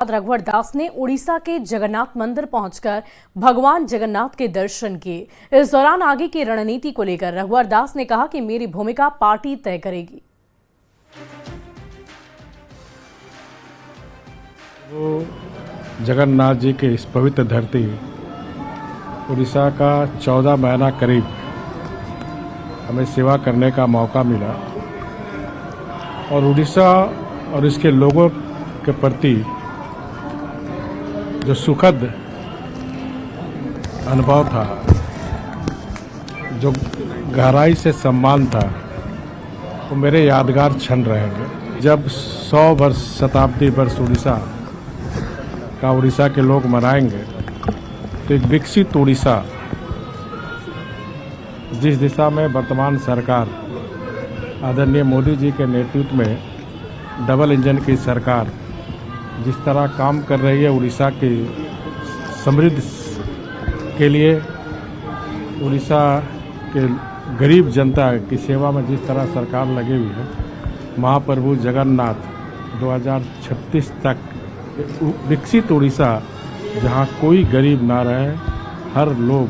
रघुवर दास ने उड़ीसा के जगन्नाथ मंदिर पहुंचकर भगवान जगन्नाथ के दर्शन किए। इस दौरान आगे की रणनीति को लेकर रघुवर दास ने कहा कि मेरी भूमिका पार्टी तय करेगी। वो जगन्नाथ जी के इस पवित्र धरती उड़ीसा का 14 महीना करीब हमें सेवा करने का मौका मिला और उड़ीसा और इसके लोगों के प्रति जो सुखद अनुभव था, जो गहराई से सम्मान था, वो मेरे यादगार क्षण रहेंगे। जब 100 वर्ष शताब्दी वर्ष उड़ीसा के लोग मनाएंगे तो एक विकसित उड़ीसा, जिस दिशा में वर्तमान सरकार आदरणीय मोदी जी के नेतृत्व में डबल इंजन की सरकार जिस तरह काम कर रही है, उड़ीसा की समृद्धि के लिए, उड़ीसा के गरीब जनता की सेवा में जिस तरह सरकार लगी हुई है, महाप्रभु जगन्नाथ 2036 तक विकसित उड़ीसा, जहां कोई गरीब ना रहे, हर लोग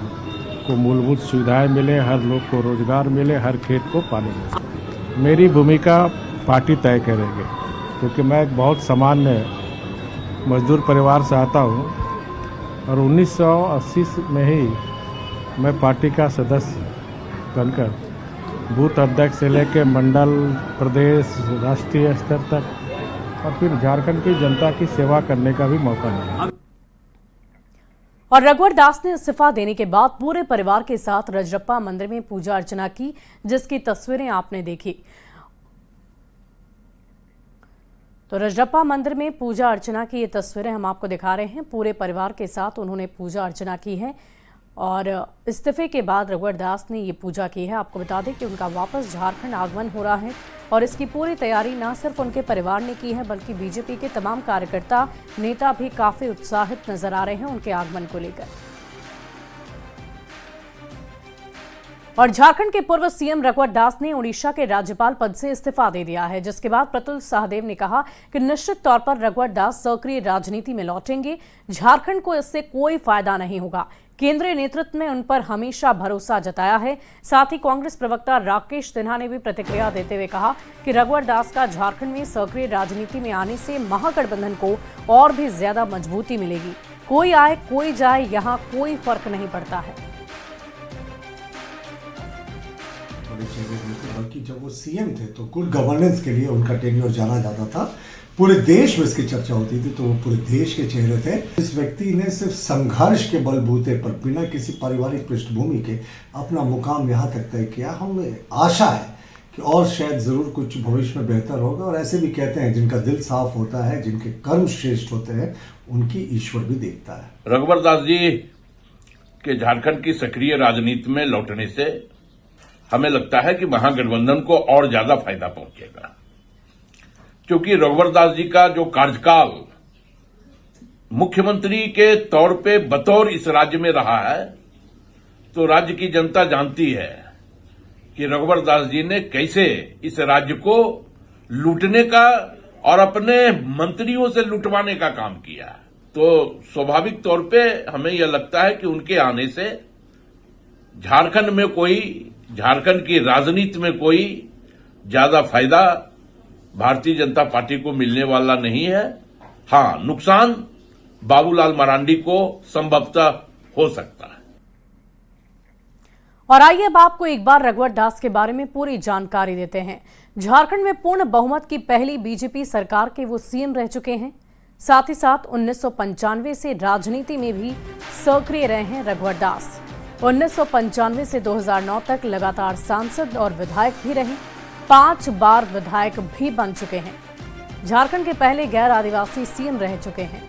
को मूलभूत सुविधाएं मिले, हर लोग को रोजगार मिले, हर खेत को पानी मिले। मेरी भूमिका पार्टी तय करेगी, क्योंकि मैं एक बहुत सामान्य मजदूर परिवार से आता हूँ और 1980 में ही मैं पार्टी का सदस्य बनकर बूथ अध्यक्ष से लेकर मंडल, प्रदेश, राष्ट्रीय स्तर तक और फिर झारखंड की जनता की सेवा करने का भी मौका मिला। और रघुवर दास ने इस्तीफा देने के बाद पूरे परिवार के साथ रजरप्पा मंदिर में पूजा अर्चना की, जिसकी तस्वीरें आपने देखी। तो रजरप्पा मंदिर में पूजा अर्चना की ये तस्वीरें हम आपको दिखा रहे हैं। पूरे परिवार के साथ उन्होंने पूजा अर्चना की है और इस्तीफे के बाद रघुवर दास ने ये पूजा की है। आपको बता दें कि उनका वापस झारखंड आगमन हो रहा है और इसकी पूरी तैयारी न सिर्फ उनके परिवार ने की है, बल्कि बीजेपी के तमाम कार्यकर्ता, नेता भी काफी उत्साहित नजर आ रहे हैं उनके आगमन को लेकर। और झारखंड के पूर्व सीएम रघुवर दास ने उड़ीसा के राज्यपाल पद से इस्तीफा दे दिया है, जिसके बाद प्रतुल सहदेव ने कहा कि निश्चित तौर पर रघुवर दास सक्रिय राजनीति में लौटेंगे। झारखंड को इससे कोई फायदा नहीं होगा। केंद्रीय नेतृत्व में उन पर हमेशा भरोसा जताया है। साथ ही कांग्रेस प्रवक्ता राकेश सिन्हा ने भी प्रतिक्रिया देते हुए कहा कि रघुवर दास का झारखंड में सक्रिय राजनीति में आने से महागठबंधन को और भी ज्यादा मजबूती मिलेगी। कोई आए कोई जाए, यहाँ कोई फर्क नहीं पड़ता है। बल्कि जब वो सीएम थे तो गुड गवर्नेंस के लिए उनका टेन्योर जाना जाता था। पूरे देश में इसकी चर्चा होती थी, तो वो पूरे देश के चेहरे थे। इस व्यक्ति ने सिर्फ संघर्ष के बलबूते पर, बिना किसी पारिवारिक पृष्ठभूमि के, अपना मुकाम यहाँ तक तय किया। हमें आशा है कि और शायद जरूर कुछ भविष्य में बेहतर होगा। और ऐसे भी कहते हैं, जिनका दिल साफ होता है, जिनके कर्म श्रेष्ठ होते हैं, उनकी ईश्वर भी देखता है। रघुवर दास जी के झारखंड की सक्रिय राजनीति में लौटने से हमें लगता है कि महागठबंधन को और ज्यादा फायदा पहुंचेगा, क्योंकि रघुवर दास जी का जो कार्यकाल मुख्यमंत्री के तौर पे बतौर इस राज्य में रहा है, तो राज्य की जनता जानती है कि रघुवर दास जी ने कैसे इस राज्य को लूटने का और अपने मंत्रियों से लुटवाने का काम किया। तो स्वाभाविक तौर पे हमें यह लगता है कि उनके आने से झारखंड की राजनीति में कोई ज्यादा फायदा भारतीय जनता पार्टी को मिलने वाला नहीं है। हां, नुकसान बाबूलाल मरांडी को संभवतः हो सकता है। और आइए अब आपको एक बार रघुवर दास के बारे में पूरी जानकारी देते हैं। झारखंड में पूर्ण बहुमत की पहली बीजेपी सरकार के वो सीएम रह चुके हैं। साथ ही साथ 1995 से राजनीति में भी सक्रिय रहे हैं रघुवर दास। 1995 से 2009 तक लगातार सांसद और विधायक भी रहे। 5 बार विधायक भी बन चुके हैं। झारखंड के पहले गैर आदिवासी सीएम रह चुके हैं।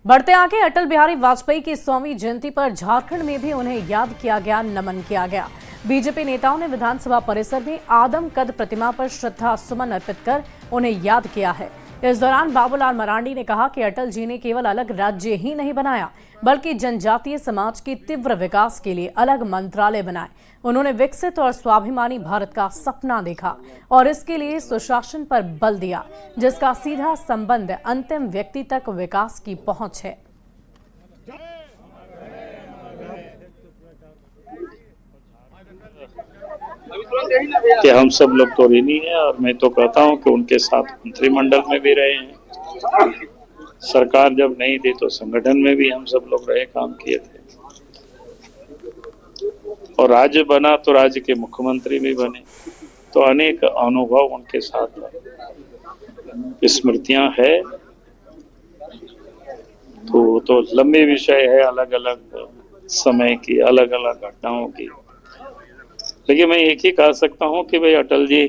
बढ़ते आगे, अटल बिहारी वाजपेयी की 100वीं जयंती पर झारखंड में भी उन्हें याद किया गया, नमन किया गया। बीजेपी नेताओं ने विधानसभा परिसर में आदम कद प्रतिमा पर श्रद्धा सुमन अर्पित कर उन्हें याद किया है। इस दौरान बाबूलाल मरांडी ने कहा कि अटल जी ने केवल अलग राज्य ही नहीं बनाया, बल्कि जनजातीय समाज के तीव्र विकास के लिए अलग मंत्रालय बनाए। उन्होंने विकसित और स्वाभिमानी भारत का सपना देखा और इसके लिए सुशासन पर बल दिया, जिसका सीधा संबंध अंतिम व्यक्ति तक विकास की पहुंच है। कि हम सब लोग तो ऋणी हैं और मैं तो कहता हूं कि उनके साथ मंत्रिमंडल में भी रहे हैं, सरकार जब नहीं थी तो संगठन में भी हम सब लोग रहे, काम किए थे, और राज्य बना तो राज्य के मुख्यमंत्री भी बने, तो अनेक अनुभव उनके साथ स्मृतियां है। तो लंबे विषय है, अलग अलग समय की, अलग अलग घटनाओं की, लेकिन मैं एक ही कह सकता हूं कि भाई अटल जी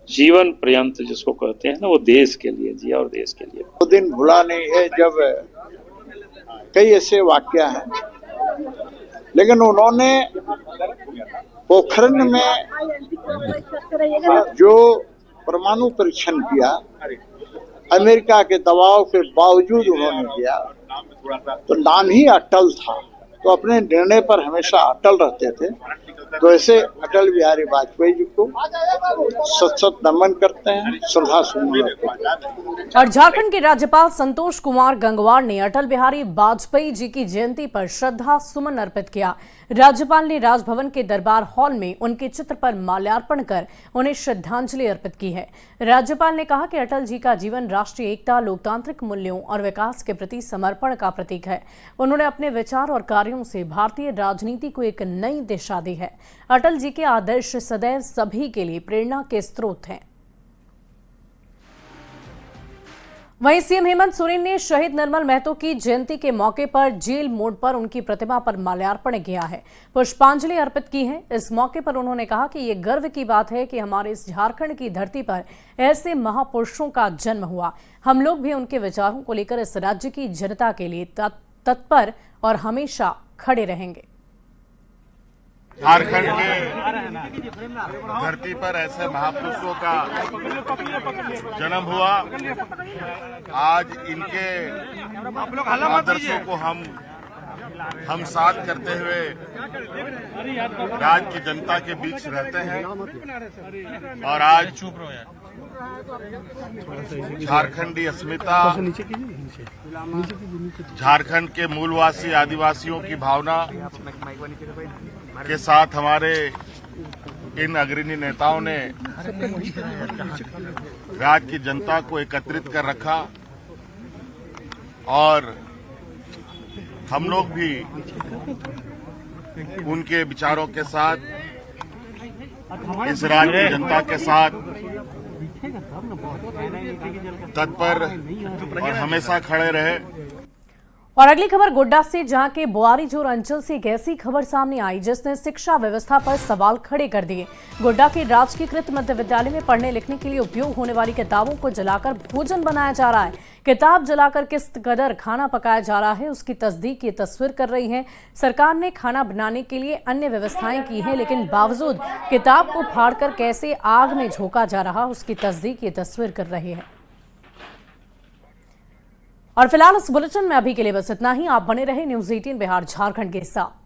जीवन पर्यंत जिसको कहते हैं ना, वो देश के लिए जिया और देश के लिए। वो दिन भुला नहीं है जब कई ऐसे वाक्य हैं, लेकिन उन्होंने पोखरण में जो परमाणु परीक्षण किया, अमेरिका के दबाव के बावजूद उन्होंने किया, तो नाम ही अटल था, तो अपने निर्णय पर हमेशा अटल रहते थे। तो ऐसे अटल बिहारी वाजपेयी जी को सत नमन करते हैं, श्रद्धा सुमन करते हैं। और झारखंड के राज्यपाल संतोष कुमार गंगवार ने अटल बिहारी वाजपेयी जी की जयंती पर श्रद्धा सुमन अर्पित किया। राज्यपाल ने राजभवन के दरबार हॉल में उनके चित्र पर माल्यार्पण कर उन्हें श्रद्धांजलि अर्पित की है। राज्यपाल ने कहा कि अटल जी का जीवन राष्ट्रीय एकता, लोकतांत्रिक मूल्यों और विकास के प्रति समर्पण का प्रतीक है। उन्होंने अपने विचार और कार्यों से भारतीय राजनीति को एक नई दिशा दी है। अटल जी के आदर्श सदैव सभी के लिए प्रेरणा के स्रोत हैं। वहीं सीएम हेमंत सोरेन ने शहीद निर्मल महतो की जयंती के मौके पर जेल मोड़ पर उनकी प्रतिमा पर माल्यार्पण किया है, पुष्पांजलि अर्पित की है। इस मौके पर उन्होंने कहा कि ये गर्व की बात है कि हमारे इस झारखंड की धरती पर ऐसे महापुरुषों का जन्म हुआ। हम लोग भी उनके विचारों को लेकर इस राज्य की जनता के लिए तत्पर और हमेशा खड़े रहेंगे। झारखंड के धरती पर ऐसे महापुरुषों का जन्म हुआ। आज इनके आदर्शों को हम साथ करते हुए राज्य की जनता के बीच रहते हैं, और आज झारखंडी अस्मिता, झारखंड के मूलवासी आदिवासियों की भावना के साथ हमारे इन अग्रणी नेताओं ने राज्य की जनता को एकत्रित कर रखा, और हम लोग भी उनके विचारों के साथ इस राज्य की जनता के साथ तत्पर और हमेशा खड़े रहे। और अगली खबर गोड्डा से, जहां के बोआरीजोर अंचल से एक ऐसी खबर सामने आई जिसने शिक्षा व्यवस्था पर सवाल खड़े कर दिए। गोड्डा के राजकीयकृत मध्य विद्यालय में पढ़ने लिखने के लिए उपयोग होने वाली किताबों को जलाकर भोजन बनाया जा रहा है। किताब जलाकर किस कदर खाना पकाया जा रहा है उसकी तस्दीक ये तस्वीर कर रही है। सरकार ने खाना बनाने के लिए अन्य व्यवस्थाएं की हैं, लेकिन बावजूद किताब को फाड़कर कैसे आग में झोंका जा रहा उसकी तस्दीक ये तस्वीर कर रही है। और फिलहाल इस बुलेटिन में अभी के लिए बस इतना ही। आप बने रहे न्यूज़ 18 बिहार झारखंड के साथ।